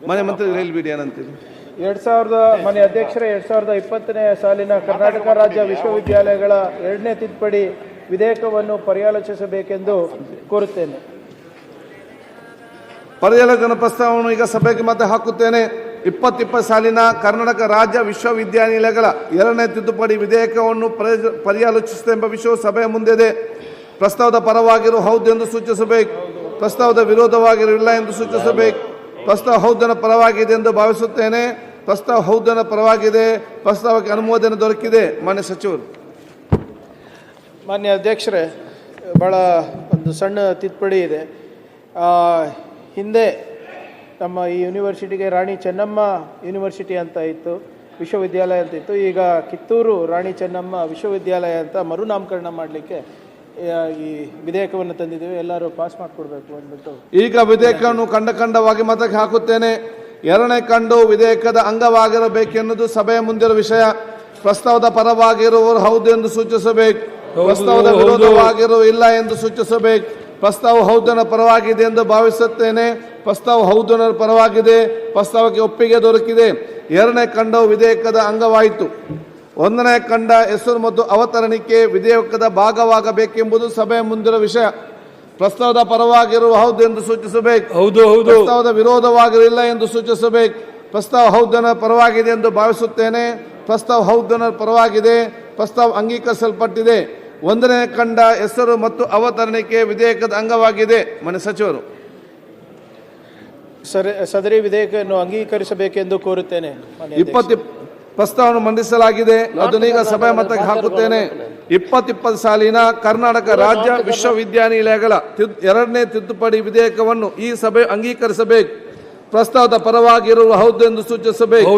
ಮನೆ ಮಂತ್ರಿ ರೈಲ್ ಬಿಡಿ ಏನಂತೀರಿ? ಮಾನ್ಯ ಅಧ್ಯಕ್ಷರೇ, 2020ನೇ ಸಾಲಿನ ಕರ್ನಾಟಕ ರಾಜ್ಯ ವಿಶ್ವವಿದ್ಯಾಲಯಗಳ 2ನೇ ತಿದ್ದುಪಡಿ ವಿಧೇಯಕವನ್ನು ಪರ್ಯಾಲೋಚಿಸಬೇಕೆಂದು ಕೋರುತ್ತೇನೆ. ಪರ್ಯಾಲೋಚನಾ ಪ್ರಸ್ತಾವವನ್ನು ಈಗ ಸಭೆಗೆ ಮತ್ತೆ ಹಾಕುತ್ತೇನೆ. 2020 ಸಾಲಿನ ಕರ್ನಾಟಕ ರಾಜ್ಯ ವಿಶ್ವವಿದ್ಯಾನಿಲಯಗಳ 2ನೇ ತಿದ್ದುಪಡಿ ವಿಧೇಯಕವನ್ನು ಪರ್ಯಾಲೋಚಿಸುತ್ತೆ ಎಂಬ ವಿಷಯವು ಸಭೆಯ ಮುಂದಿದೆ. ಪ್ರಸ್ತಾವದ ಪರವಾಗಿರು ಹೌದು ಎಂದು ಸೂಚಿಸಬೇಕು. ಪ್ರಸ್ತಾವದ ವಿರೋಧವಾಗಿರಲಿಲ್ಲ ಎಂದು ಸೂಚಿಸಬೇಕು. ಪ್ರಸ್ತಾವ ಹೌದನ ಪರವಾಗಿದೆ ಎಂದು ಭಾವಿಸುತ್ತೇನೆ. ಪ್ರಸ್ತಾವ ಹೌದನ ಪರವಾಗಿದೆ. ಪ್ರಸ್ತಾವಕ್ಕೆ ಅನುಮೋದನೆ ದೊರಕಿದೆ. ಮಾನ್ಯ ಸಚಿವರು. ಮಾನ್ಯ ಅಧ್ಯಕ್ಷರೇ, ಭಾಳ ಒಂದು ಸಣ್ಣ ತಿದ್ದುಪಡಿ ಇದೆ. ಹಿಂದೆ ನಮ್ಮ ಈ ಯೂನಿವರ್ಸಿಟಿಗೆ ರಾಣಿ ಚೆನ್ನಮ್ಮ ಯೂನಿವರ್ಸಿಟಿ ಅಂತ ಇತ್ತು, ವಿಶ್ವವಿದ್ಯಾಲಯ ಅಂತ ಇತ್ತು. ಈಗ ಕಿತ್ತೂರು ರಾಣಿ ಚೆನ್ನಮ್ಮ ವಿಶ್ವವಿದ್ಯಾಲಯ ಅಂತ ಮರುನಾಮಕರಣ ಮಾಡಲಿಕ್ಕೆ ಈ ವಿಧೇಯಕವನ್ನು ತಂದಿದ್ದೇವೆ. ಎಲ್ಲರೂ ಪಾಸ್ ಮಾಡಿಕೊಡ್ಬೇಕು ಅಂದ್ಬಿಟ್ಟು ಈಗ ವಿಧೇಯಕವನ್ನು ಖಂಡವಾಗಿ ಮತಕ್ಕೆ ಹಾಕುತ್ತೇನೆ. 2ನೇ ಕಂಡು ವಿಧೇಯಕದ ಅಂಗವಾಗಿರಬೇಕೆನ್ನುವುದು ಸಭೆಯ ಮುಂದಿರುವ ವಿಷಯ. ಪ್ರಸ್ತಾವದ ಪರವಾಗಿರುವವರು ಹೌದು ಎಂದು ಸೂಚಿಸಬೇಕು. ಪ್ರಸ್ತಾವದ ವಿರೋಧವಾಗಿರುವ ಇಲ್ಲ ಎಂದು ಸೂಚಿಸಬೇಕು. ಪ್ರಸ್ತಾವ ಹೌದನ ಪರವಾಗಿದೆ ಎಂದು ಭಾವಿಸುತ್ತೇನೆ. ಪ್ರಸ್ತಾವ ಹೌದನ ಪರವಾಗಿದೆ. ಪ್ರಸ್ತಾವಕ್ಕೆ ಒಪ್ಪಿಗೆ ದೊರಕಿದೆ. 2ನೇ ಖಂಡವು ವಿಧೇಯಕದ ಅಂಗವಾಯಿತು. 1ನೇ ಖಂಡ ಹೆಸರು ಮತ್ತು ಅವತರಣಿಕೆ ವಿಧೇಯಕದ ಭಾಗವಾಗಬೇಕೆಂಬುದು ಸಭೆಯ ಮುಂದಿರುವ ವಿಷಯ. ಪ್ರಸ್ತಾವದ ಪರವಾಗಿರುವ ಹೌದು ಎಂದು ಸೂಚಿಸಬೇಕು. ಪ್ರಸ್ತಾವದ ವಿರೋಧವಾಗಿರಲಿಲ್ಲ ಎಂದು ಸೂಚಿಸಬೇಕು. ಪ್ರಸ್ತಾವ ಹೌದನ ಪರವಾಗಿದೆ ಎಂದು ಭಾವಿಸುತ್ತೇನೆ. ಪ್ರಸ್ತಾವ ಹೌದನ ಪರವಾಗಿದೆ. ಪ್ರಸ್ತಾವ ಅಂಗೀಕರಿಸಲ್ಪಟ್ಟಿದೆ. 1ನೇ ಖಂಡ ಹೆಸರು ಮತ್ತು ಅವತರಣಿಕೆ ವಿಧೇಯಕದ ಅಂಗವಾಗಿದೆ. ಮಾನ್ಯ ಸಚಿವರು. ಸದರಿ ವಿಧೇಯಕವನ್ನು ಅಂಗೀಕರಿಸಬೇಕೆಂದು ಕೋರುತ್ತೇನೆ. 20 ಪ್ರಸ್ತಾವವನ್ನು ಮಂಡಿಸಲಾಗಿದೆ. ಅದನ್ನೀಗ ಸಭೆ ಮತಕ್ಕೆ ಹಾಕುತ್ತೇನೆ. 2020 ಸಾಲಿನ ಕರ್ನಾಟಕ ರಾಜ್ಯ ವಿಶ್ವವಿದ್ಯಾನಿಲಯಗಳ 2ನೇ ತಿದ್ದುಪಡಿ ವಿಧೇಯಕವನ್ನು ಈ ಸಭೆ ಅಂಗೀಕರಿಸಬೇಕು. ಪ್ರಸ್ತಾವದ ಪರವಾಗಿರುವ ಹೌದು ಎಂದು ಸೂಚಿಸಬೇಕು.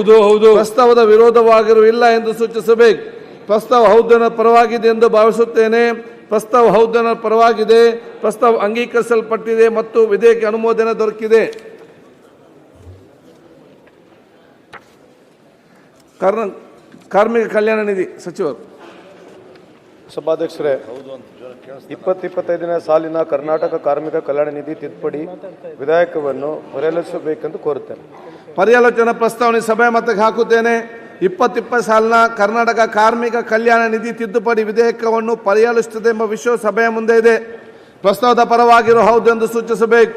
ಪ್ರಸ್ತಾವದ ವಿರೋಧವಾಗಿರುವ ಇಲ್ಲ ಎಂದು ಸೂಚಿಸಬೇಕು. ಪ್ರಸ್ತಾವ ಹೌದನ ಪರವಾಗಿದೆ ಎಂದು ಭಾವಿಸುತ್ತೇನೆ. ಪ್ರಸ್ತಾವ ಹೌದನ ಪರವಾಗಿದೆ. ಪ್ರಸ್ತಾವ ಅಂಗೀಕರಿಸಲ್ಪಟ್ಟಿದೆ ಮತ್ತು ವಿಧೇಯಕ ಅನುಮೋದನೆ ದೊರಕಿದೆ. ಕಾರ್ಮಿಕ ಕಲ್ಯಾಣ ನಿಧಿ ಸಚಿವರು. ಸಭಾಧ್ಯಕ್ಷರೇ, 2025ನೇ ಸಾಲಿನ ಕರ್ನಾಟಕ ಕಾರ್ಮಿಕ ಕಲ್ಯಾಣ ನಿಧಿ ತಿದ್ದುಪಡಿ ವಿಧೇಯಕವನ್ನು ಪರ್ಯಾಲೋಚಿಸಬೇಕೆಂದು ಕೋರುತ್ತೇನೆ. ಪರ್ಯಾಲೋಚನಾ ಪ್ರಸ್ತಾವನೆ ಸಭೆ ಮತಕ್ಕೆ ಹಾಕುತ್ತೇನೆ. 2020 ಸಾಲಿನ ಕರ್ನಾಟಕ ಕಾರ್ಮಿಕ ಕಲ್ಯಾಣ ನಿಧಿ ತಿದ್ದುಪಡಿ ವಿಧೇಯಕವನ್ನು ಪರ್ಯಾಲೋಚಿಸುತ್ತದೆ ಎಂಬ ವಿಷಯ ಸಭೆಯ ಮುಂದೆ ಇದೆ. ಪ್ರಸ್ತಾವದ ಪರವಾಗಿರುವ ಹೌದು ಎಂದು ಸೂಚಿಸಬೇಕು.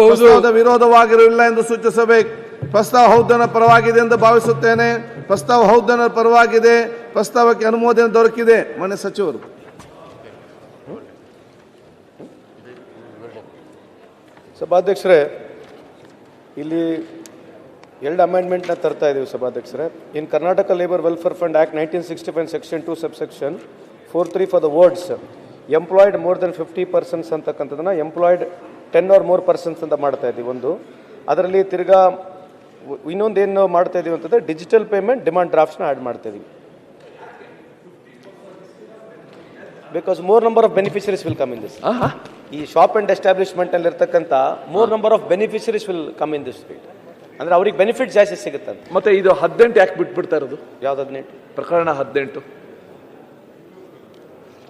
ಪ್ರಸ್ತಾವದ ವಿರೋಧವಾಗಿರಲಿಲ್ಲ ಎಂದು ಸೂಚಿಸಬೇಕು. ಪ್ರಸ್ತಾವ ಹೌದನ ಪರವಾಗಿದೆ ಎಂದು ಭಾವಿಸುತ್ತೇನೆ. ಪ್ರಸ್ತಾವ ಹೌದನ ಪರವಾಗಿದೆ. ಪ್ರಸ್ತಾವಕ್ಕೆ ಅನುಮೋದನೆ ದೊರಕಿದೆ. ಮಾನ್ಯ ಸಚಿವರು. ಸಭಾಧ್ಯಕ್ಷರೇ, ಇಲ್ಲಿ 2 ಅಮೆಂಡ್ಮೆಂಟ್ನ ತರ್ತಾ ಇದ್ದೀವಿ ಸಭಾಧ್ಯಕ್ಷರೇ. In Karnataka labour welfare fund act 1965 section 2 subsection 43 for the words employed more than 50% ಅಂತಕ್ಕಂಥದ್ದನ್ನ ಎಂಪ್ಲಾಯ್ಡ್ 10 or more persons ಅಂತ ಮಾಡ್ತಾ ಇದ್ದೀವಿ. ಒಂದು ಅದರಲ್ಲಿ ತಿರ್ಗಾ ಇನ್ನೊಂದೇನು ಮಾಡ್ತಾ ಇದೀವಿ ಅಂತಂದ್ರೆ ಡಿಜಿಟಲ್ ಪೇಮೆಂಟ್ ಡಿಮಾಂಡ್ ಡ್ರಾಫ್ಟ್ಸ್ನ ಆ್ಯಡ್ ಮಾಡ್ತಾ ಇದೀವಿ. Because more number of beneficiaries will come in this. ಈ ಶಾಪ್ ಅಂಡ್ ಎಸ್ಟಾಬ್ಲಿಷ್ಮೆಂಟ್ ಅಲ್ಲಿ ಇರ್ತಕ್ಕಂಥ more number of beneficiaries will come in this field. ಅಂದ್ರೆ ಅವ್ರಿಗೆ ಬೆನಿಫಿಟ್ ಜಾಸ್ತಿ ಸಿಗುತ್ತೆ ಅಂತ. ಮತ್ತೆ ಇದು 18 ಯಾಕೆ ಬಿಟ್ಬಿಡ್ತಾ ಇರೋದು? ಯಾವ್ದು 18? ಪ್ರಕರಣ 18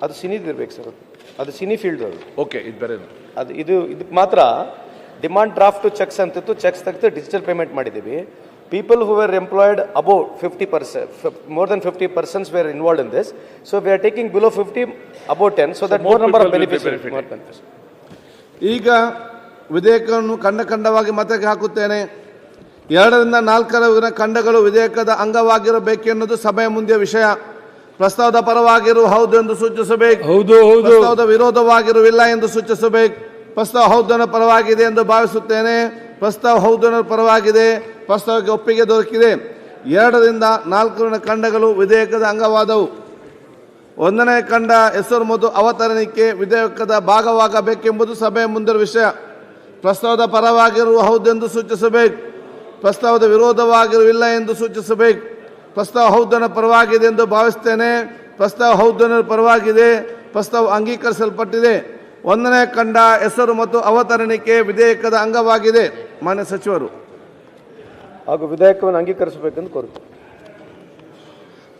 ಅದು ಸಿನಿದಿರ್ಬೇಕು ಸರ್. ಅದು ಸಿನಿ ಫೀಲ್ಡ್ ಅದು. ಓಕೆ, ಇದು ಬೇರೆ. ಅದು ಇದಕ್ಕೆ ಮಾತ್ರ ಡಿಮಾಂಡ್ ಡ್ರಾಫ್ಟ್ ಚೆಕ್ಸ್ ಅಂತಿತ್ತು. ಚೆಕ್ಸ್ ತೆಗೆದು ಡಿಜಿಟಲ್ ಪೇಮೆಂಟ್ ಮಾಡಿದ್ದೀವಿ. People who were employed about 50%, more than 50% were involved in this. So we are taking below 50, above 10, so that more number of beneficiaries. ಈಗ ವಿಧೇಯಕವನ್ನು ಖಂಡವಾಗಿ ಮತಕ್ಕೆ ಹಾಕುತ್ತೇನೆ. 2ರಿಂದ 4 ಖಂಡಗಳು ವಿಧೇಯಕದ ಅಂಗವಾಗಿರಬೇಕೆನ್ನುವುದು ಸಭೆಯ ಮುಂದೆ ವಿಷಯ. ಪ್ರಸ್ತಾವದ ಪರವಾಗಿರುವ ಹೌದು ಎಂದು ಸೂಚಿಸಬೇಕು. ಪ್ರಸ್ತಾವದ ವಿರೋಧವಾಗಿರುವಿಲ್ಲ ಎಂದು ಸೂಚಿಸಬೇಕು. ಪ್ರಸ್ತಾವ ಹೌದನ ಪರವಾಗಿದೆ ಎಂದು ಭಾವಿಸುತ್ತೇನೆ. ಪ್ರಸ್ತಾವ ಹೌದನ ಪರವಾಗಿದೆ. ಪ್ರಸ್ತಾವಕ್ಕೆ ಒಪ್ಪಿಗೆ ದೊರಕಿದೆ. 2ರಿಂದ 4 ಖಂಡಗಳು ವಿಧೇಯಕದ ಅಂಗವಾದವು. 1ನೇ ಖಂಡ ಹೆಸರು ಮತ್ತು ಅವತರಣಿಕೆ ವಿಧೇಯಕದ ಭಾಗವಾಗಬೇಕೆಂಬುದು ಸಭೆಯ ಮುಂದಿರುವ ವಿಷಯ. ಪ್ರಸ್ತಾವದ ಪರವಾಗಿರುವ ಹೌದೆಂದು ಸೂಚಿಸಬೇಕು. ಪ್ರಸ್ತಾವದ ವಿರೋಧವಾಗಿರುವಿಲ್ಲ ಎಂದು ಸೂಚಿಸಬೇಕು. ಪ್ರಸ್ತಾವ ಹೌದನ ಪರವಾಗಿದೆ ಎಂದು ಭಾವಿಸುತ್ತೇನೆ. ಪ್ರಸ್ತಾವ ಹೌದನ ಪರವಾಗಿದೆ. ಪ್ರಸ್ತಾವ ಅಂಗೀಕರಿಸಲ್ಪಟ್ಟಿದೆ. 1ನೇ ಖಂಡ ಹೆಸರು ಮತ್ತು ಅವತರಣಿಕೆ ವಿಧೇಯಕದ ಅಂಗವಾಗಿದೆ. ಮಾನ್ಯ ಸಚಿವರು. ಹಾಗೂ ವಿಧೇಯಕವನ್ನು ಅಂಗೀಕರಿಸಬೇಕೆಂದು ಕೋರುತ್ತೇನೆ.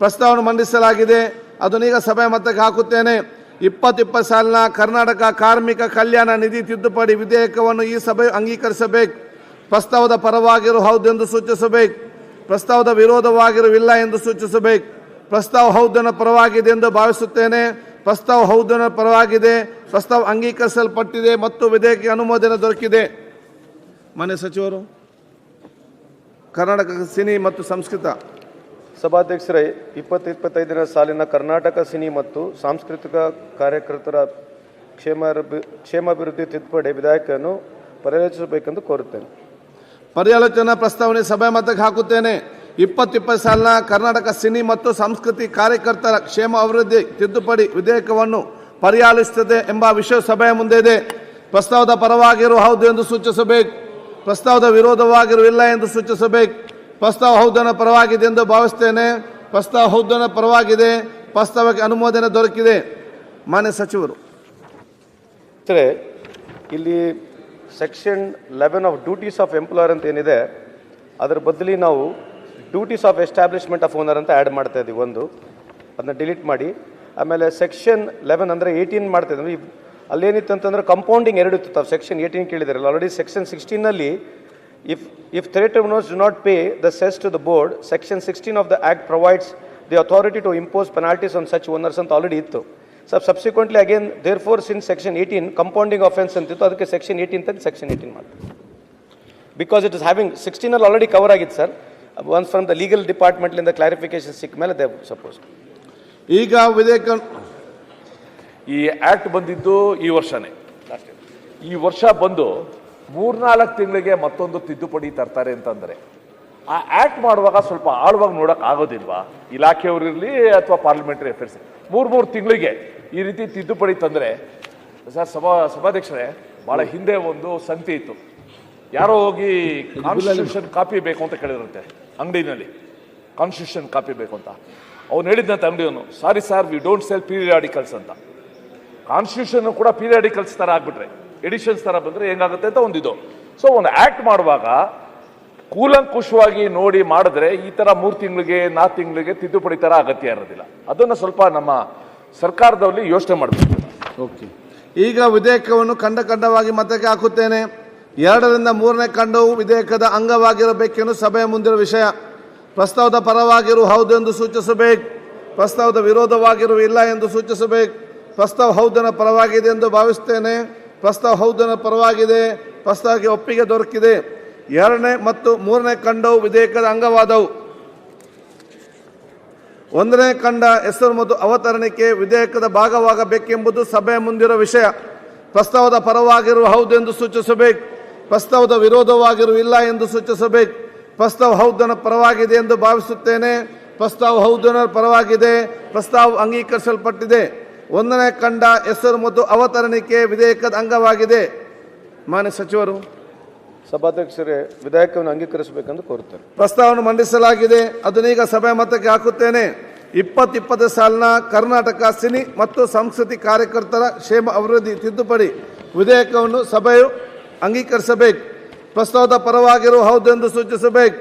ಪ್ರಸ್ತಾವನೆ ಮಂಡಿಸಲಾಗಿದೆ. ಅದನ್ನೀಗ ಸಭೆ ಮತಕ್ಕೆ ಹಾಕುತ್ತೇನೆ. 2020 ಸಾಲಿನ ಕರ್ನಾಟಕ ಕಾರ್ಮಿಕ ಕಲ್ಯಾಣ ನಿಧಿ ತಿದ್ದುಪಡಿ ವಿಧೇಯಕವನ್ನು ಈ ಸಭೆ ಅಂಗೀಕರಿಸಬೇಕು. ಪ್ರಸ್ತಾವದ ಪರವಾಗಿರು ಹೌದೆಂದು ಸೂಚಿಸಬೇಕು. ಪ್ರಸ್ತಾವದ ವಿರೋಧವಾಗಿರುವಿಲ್ಲ ಎಂದು ಸೂಚಿಸಬೇಕು. ಪ್ರಸ್ತಾವ ಹೌದನ ಪರವಾಗಿದೆ ಎಂದು ಭಾವಿಸುತ್ತೇನೆ. ಪ್ರಸ್ತಾವ ಹೌದನ ಪರವಾಗಿದೆ. ಪ್ರಸ್ತಾವ ಅಂಗೀಕರಿಸಲ್ಪಟ್ಟಿದೆ ಮತ್ತು ವಿಧೇಯಕಕ್ಕೆ ಅನುಮೋದನೆ ದೊರಕಿದೆ. ಮಾನ್ಯ ಸಚಿವರು, ಕರ್ನಾಟಕ ಸಿನಿ ಮತ್ತು ಸಂಸ್ಕೃತ. ಸಭಾಧ್ಯಕ್ಷರೇ, 2025ನೇ ಸಾಲಿನ ಕರ್ನಾಟಕ ಸಿನಿ ಮತ್ತು ಸಾಂಸ್ಕೃತಿಕ ಕಾರ್ಯಕರ್ತರ ಕ್ಷೇಮಾಭಿವೃದ್ಧಿ ತಿದ್ದುಪಡಿ ವಿಧೇಯಕವನ್ನು ಪರಿಚಯಿಸಬೇಕೆಂದು ಕೋರುತ್ತೇನೆ. ಪರ್ಯಾಲೋಚನಾ ಪ್ರಸ್ತಾವನೆ ಸಭೆ ಮತಕ್ಕೆ ಹಾಕುತ್ತೇನೆ. 2020 ಸಾಲಿನ ಕರ್ನಾಟಕ ಸಿನಿ ಮತ್ತು ಸಂಸ್ಕೃತಿ ಕಾರ್ಯಕರ್ತರ ಕ್ಷೇಮ ಅಭಿವೃದ್ಧಿ ತಿದ್ದುಪಡಿ ವಿಧೇಯಕವನ್ನು ಪರ್ಯಾಲಿಸುತ್ತದೆ ಎಂಬ ವಿಷಯ ಸಭೆಯ ಮುಂದೆ ಇದೆ. ಪ್ರಸ್ತಾವದ ಪರವಾಗಿರು ಹೌದು ಎಂದು ಸೂಚಿಸಬೇಕು. ಪ್ರಸ್ತಾವದ ವಿರೋಧವಾಗಿರುವಿಲ್ಲ ಎಂದು ಸೂಚಿಸಬೇಕು. ಪ್ರಸ್ತಾವ ಹೌದನ ಪರವಾಗಿದೆ ಎಂದು ಭಾವಿಸುತ್ತೇನೆ. ಪ್ರಸ್ತಾವ ಹೌದನ ಪರವಾಗಿದೆ. ಪ್ರಸ್ತಾವಕ್ಕೆ ಅನುಮೋದನೆ ದೊರಕಿದೆ. ಮಾನ್ಯ ಸಚಿವರು, ಇಲ್ಲಿ section 11 of duties of employer ಅಂತ ಏನಿದೆ, ಅದರ ಬದಲಿ ನಾವು duties of establishment of owner ಅಂತ ಆ್ಯಡ್ ಮಾಡ್ತಾ ಇದ್ದೀವಿ. ಅದನ್ನ ಡಿಲೀಟ್ ಮಾಡಿ, ಆಮೇಲೆ ಸೆಕ್ಷನ್ 11 ಅಂದರೆ 18 ಮಾಡ್ತಾ ಇದ್ದೀವಿ. ಅಲ್ಲೇನಿತ್ತು ಅಂತಂದರೆ ಕಂಪೌಂಡಿಂಗ್ 2 ಇತ್ತು. ತಾವು ಸೆಕ್ಷನ್ 18 ಕೇಳಿದಾರಲ್ಲ. ಆಲ್ರೆಡಿ ಸೆಕ್ಷನ್ 16ನಲ್ಲಿ if theatre owners do not pay the cess to the board, section 16 of the act provides the authority to impose penalties on such owners ಅಂತ ಆಲ್ರೆಡಿ ಇತ್ತು. Subsequently again, therefore, since section 18 compounding offense ಅಂತಿತ್ತು, ಅದಕ್ಕೆ section 18 ತಂದು section 18 ಮಾಡಿ. Because it is having 16 ಅಲ್ಲಿ already cover ಆಗಿತ್ತು sir. Once from the legal department ಲಿಂದ clarification ಸಿಕ್ಕ ಮೇಲೆ they suppose. ಈಗ ವಿಧೇಯಕ ಈ ಆಕ್ಟ್ ಬಂದಿದ್ದು ಈ ವರ್ಷನೇ. ಈ ವರ್ಷ ಬಂದು 3-4 ತಿಂಗಳಿಗೆ ಮತ್ತೊಂದು ತಿದ್ದುಪಡಿ ತರ್ತಾರೆ ಅಂತಂದರೆ ಆ ಆಕ್ಟ್ ಮಾಡುವಾಗ ಸ್ವಲ್ಪ ಆಳವಾಗಿ ನೋಡೋಕೆ ಆಗೋದಿಲ್ವಾ? ಇಲಾಖೆಯವರಿರಲಿ ಅಥವಾ ಪಾರ್ಲಿಮೆಂಟರಿ ಅಫೇರ್ಸ್ 3 ತಿಂಗಳಿಗೆ ಈ ರೀತಿ ತಿದ್ದುಪಡಿ ತಂದರೆ ಸರ್, ಸಭಾಧ್ಯಕ್ಷರೇ, ಭಾಳ ಹಿಂದೆ ಒಂದು ಸಂತೆ ಇತ್ತು. ಯಾರೋ ಹೋಗಿ ಕಾನ್ಸ್ಟಿಟ್ಯೂಷನ್ ಕಾಪಿ ಬೇಕು ಅಂತ ಕೇಳಿರುತ್ತೆ ಅಂಗಡಿನಲ್ಲಿ. ಕಾನ್ಸ್ಟಿಟ್ಯೂಷನ್ ಕಾಪಿ ಬೇಕು ಅಂತ ಅವ್ನು ಹೇಳಿದ್ದಂತ ಅಂಗಡಿಯವನು, sorry sir, we don't sell periodicals ಅಂತ. ಕಾನ್ಸ್ಟಿಟ್ಯೂಷನ್ ಕೂಡ ಪೀರಿಯಾಡಿಕಲ್ಸ್ ಥರ ಆಗ್ಬಿಟ್ರೆ, ಎಡಿಷನ್ಸ್ ಥರ ಬಂದರೆ ಹೆಂಗಾಗುತ್ತೆ ಅಂತ ಒಂದಿದು. ಸೊ ಒಂದು ಆ್ಯಕ್ಟ್ ಮಾಡುವಾಗ ಕೂಲಂಕುಷವಾಗಿ ನೋಡಿ ಮಾಡಿದ್ರೆ ಈ ಥರ 3 ತಿಂಗಳಿಗೆ 4 ತಿಂಗಳಿಗೆ ತಿದ್ದುಪಡಿ ಥರ ಅಗತ್ಯ ಇರೋದಿಲ್ಲ. ಅದನ್ನು ಸ್ವಲ್ಪ ನಮ್ಮ ಸರ್ಕಾರದಲ್ಲಿ ಯೋಚನೆ ಮಾಡಬೇಕು. ಓಕೆ, ಈಗ ವಿಧೇಯಕವನ್ನು ಖಂಡವಾಗಿ ಮತಕ್ಕೆ ಹಾಕುತ್ತೇನೆ. 2ರಿಂದ 3ನೇ ಖಂಡವು ವಿಧೇಯಕದ ಅಂಗವಾಗಿರಬೇಕೆಂದು ಸಭೆಯ ಮುಂದಿರುವ ವಿಷಯ. ಪ್ರಸ್ತಾವದ ಪರವಾಗಿರು ಹೌದು ಎಂದು ಸೂಚಿಸಬೇಕು. ಪ್ರಸ್ತಾವದ ವಿರೋಧವಾಗಿರು ಇಲ್ಲ ಎಂದು ಸೂಚಿಸಬೇಕು. ಪ್ರಸ್ತಾವ ಹೌದನ ಪರವಾಗಿದೆ ಎಂದು ಭಾವಿಸುತ್ತೇನೆ. ಪ್ರಸ್ತಾವ ಹೌದನ ಪರವಾಗಿದೆ. ಪ್ರಸ್ತಾವಕ್ಕೆ ಒಪ್ಪಿಗೆ ದೊರಕಿದೆ. 2ನೇ ಮತ್ತು 3ನೇ ಖಂಡವು ವಿಧೇಯಕದ ಅಂಗವಾದವು. 1ನೇ ಖಂಡ ಹೆಸರು ಮತ್ತು ಅವತರಣಿಕೆ ವಿಧೇಯಕದ ಭಾಗವಾಗಬೇಕೆಂಬುದು ಸಭೆಯ ಮುಂದಿರುವ ವಿಷಯ. ಪ್ರಸ್ತಾವದ ಪರವಾಗಿರುವ ಹೌದು ಎಂದು ಸೂಚಿಸಬೇಕು. ಪ್ರಸ್ತಾವದ ವಿರೋಧವಾಗಿರುವಿಲ್ಲ ಎಂದು ಸೂಚಿಸಬೇಕು. ಪ್ರಸ್ತಾವ ಹೌದನ ಪರವಾಗಿದೆ ಎಂದು ಭಾವಿಸುತ್ತೇನೆ. ಪ್ರಸ್ತಾವ ಹೌದನ ಪರವಾಗಿದೆ. ಪ್ರಸ್ತಾವ ಅಂಗೀಕರಿಸಲ್ಪಟ್ಟಿದೆ. 1ನೇ ಖಂಡ ಹೆಸರು ಮತ್ತು ಅವತರಣಿಕೆ ವಿಧೇಯಕದ ಅಂಗವಾಗಿದೆ. ಮಾನ್ಯ ಸಚಿವರು, ಸಭಾಧ್ಯಕ್ಷರೇ, ವಿಧೇಯಕವನ್ನು ಅಂಗೀಕರಿಸಬೇಕೆಂದು ಕೋರುತ್ತೇನೆ. ಪ್ರಸ್ತಾವವನ್ನು ಮಂಡಿಸಲಾಗಿದೆ. ಅದನ್ನೀಗ ಸಭೆ ಮತಕ್ಕೆ ಹಾಕುತ್ತೇನೆ. 2020 ಸಾಲಿನ ಕರ್ನಾಟಕ ಸಿನಿ ಮತ್ತು ಸಂಸ್ಕೃತಿ ಕಾರ್ಯಕರ್ತರ ಕ್ಷೇಮ ಅಭಿವೃದ್ಧಿ ತಿದ್ದುಪಡಿ ವಿಧೇಯಕವನ್ನು ಸಭೆಯು ಅಂಗೀಕರಿಸಬೇಕು. ಪ್ರಸ್ತಾವದ ಪರವಾಗಿರುವ ಹೌದು ಎಂದು ಸೂಚಿಸಬೇಕು.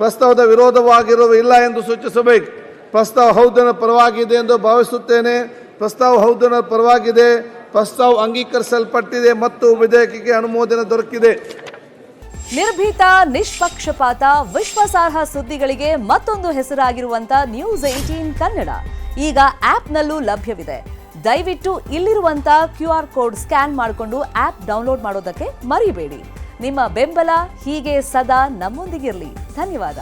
ಪ್ರಸ್ತಾವದ ವಿರೋಧವಾಗಿರುವ ಇಲ್ಲ ಎಂದು ಸೂಚಿಸಬೇಕು. ಪ್ರಸ್ತಾವ ಹೌದನ ಪರವಾಗಿದೆ ಎಂದು ಭಾವಿಸುತ್ತೇನೆ. ಪ್ರಸ್ತಾವ ಹೌದನ ಪರವಾಗಿದೆ. ಪ್ರಸ್ತಾವ ಅಂಗೀಕರಿಸಲ್ಪಟ್ಟಿದೆ ಮತ್ತು ವಿಧೇಯಕಕ್ಕೆ ಅನುಮೋದನೆ ದೊರಕಿದೆ. ನಿರ್ಭೀತ, ನಿಷ್ಪಕ್ಷಪಾತ, ವಿಶ್ವಾಸಾರ್ಹ ಸುದ್ದಿಗಳಿಗೆ ಮತ್ತೊಂದು ಹೆಸರಾಗಿರುವಂತ ನ್ಯೂಸ್ 18 ಕನ್ನಡ ಈಗ ಆಪ್ನಲ್ಲೂ ಲಭ್ಯವಿದೆ. ದಯವಿಟ್ಟು ಇಲ್ಲಿರುವಂತ QR ಕೋಡ್ ಸ್ಕ್ಯಾನ್ ಮಾಡಿಕೊಂಡು ಆಪ್ ಡೌನ್ಲೋಡ್ ಮಾಡೋದಕ್ಕೆ ಮರಿಬೇಡಿ. ನಿಮ್ಮ ಬೆಂಬಲ ಹೀಗೆ ಸದಾ ನಮ್ಮೊಂದಿಗಿರಲಿ. ಧನ್ಯವಾದ.